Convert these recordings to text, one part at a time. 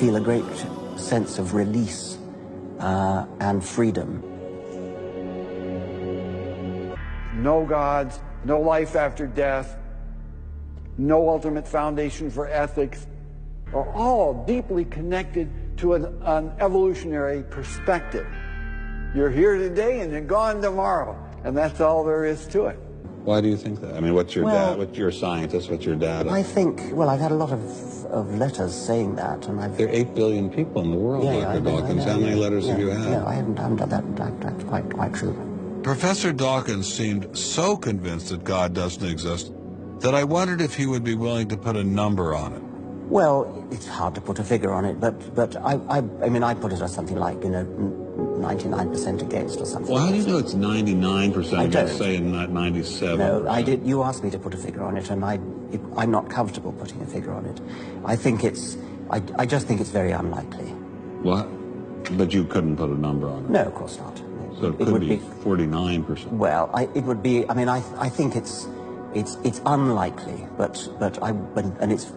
feel a great sense of release and freedom. No gods, no life after death, no ultimate foundation for ethics, are all deeply connected to an evolutionary perspective. You're here today and you're gone tomorrow, and that's all there is to it. Why do you think that? I mean, what's your dad? What's your scientist? What's your dad? I think, well, I've had a lot of letters saying that, and I've... There are 8 billion people in the world, Dr. Dawkins. How many letters have you had? No, I haven't done that. That's quite true. Professor Dawkins seemed so convinced that God doesn't exist that I wondered if he would be willing to put a number on it. Well, it's hard to put a figure on it, but I mean, I put it as something like, 99% against or something. Well, how do you know it's 99% against, say, and not 97%? No, I did. You asked me to put a figure on it, and I'm not comfortable putting a figure on it. I think it's, I just think it's very unlikely. What? But you couldn't put a number on it? No, of course not. So it could be 49%. Well, it would be. I mean, I think it's unlikely, and it's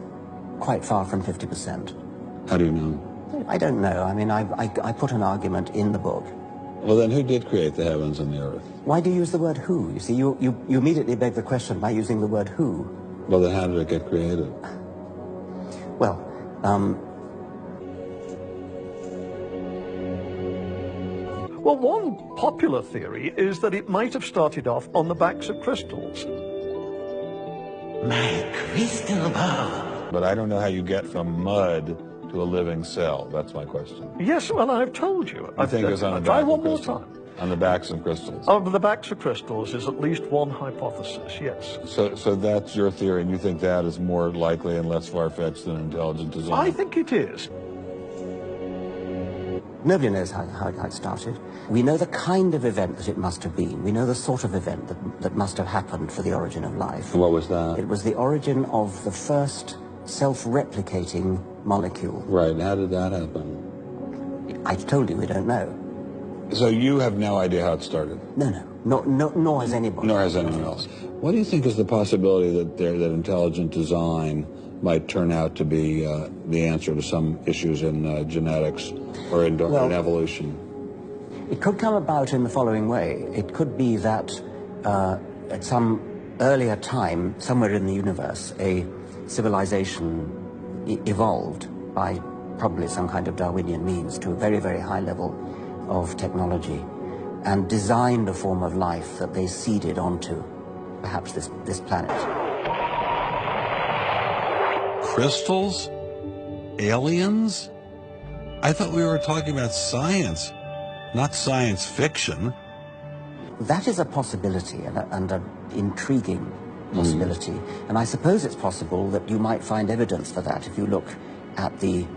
quite far from 50%. How do you know? I don't know. I mean, I put an argument in the book. Well, then who did create the heavens and the earth? Why do you use the word who? You see, you immediately beg the question by using the word who. Well, then how did it get created? Well, Well, one popular theory is that it might have started off on the backs of crystals. My crystal ball. But I don't know how you get from mud to a living cell. That's my question. Yes, well, I've told you. I think it's on the try back one of more crystal. time. On the backs of crystals. On the backs of crystals is at least one hypothesis, yes. So that's your theory, and you think that is more likely and less far-fetched than intelligent design? I think it is. Nobody knows how it started. We know the kind of event that it must have been. We know the sort of event that must have happened for the origin of life. And what was that? It was the origin of the first self-replicating molecule. Right. How did that happen? I told you we don't know. So you have no idea how it started? No, nor has anybody. Nor has anyone else. What do you think is the possibility that intelligent design might turn out to be the answer to some issues in genetics or in evolution? It could come about in the following way. It could be that at some earlier time, somewhere in the universe, a civilization evolved by probably some kind of Darwinian means to a very, very high level of technology and designed a form of life that they seeded onto perhaps this planet. Crystals? Aliens? I thought we were talking about science, not science fiction. That is a possibility and an intriguing possibility. And I suppose it's possible that you might find evidence for that if you look at the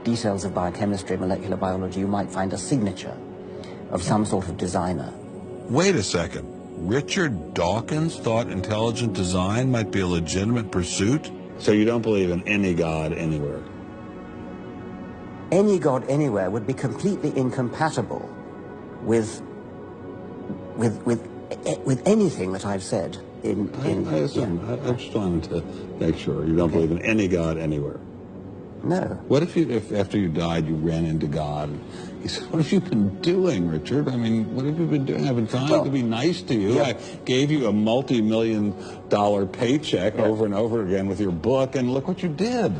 details of biochemistry, molecular biology. You might find a signature of some sort of designer. Wait a second. Richard Dawkins thought intelligent design might be a legitimate pursuit? So you don't believe in any God anywhere? Any God anywhere would be completely incompatible with anything that I've said I assume. I just wanted to make sure you don't believe in any God anywhere. No. What if after you died you ran into God? He said, "What have you been doing, Richard? I mean, what have you been doing? I've been trying to be nice to you. I gave you a multi-million-dollar paycheck over and over again with your book, and look what you did."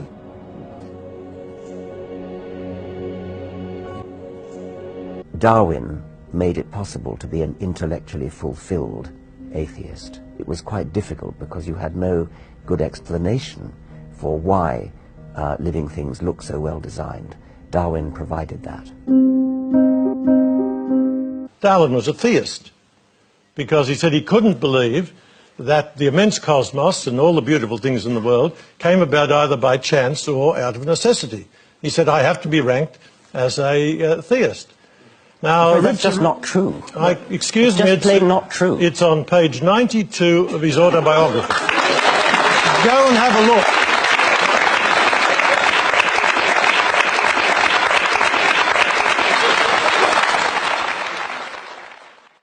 Darwin made it possible to be an intellectually fulfilled atheist. It was quite difficult because you had no good explanation for why living things look so well designed. Darwin provided that. Darwin was a theist because he said he couldn't believe that the immense cosmos and all the beautiful things in the world came about either by chance or out of necessity. He said, I have to be ranked as a theist. Now, that's just not true. Excuse me, just plain not true. It's on page 92 of his autobiography. Go and have a look.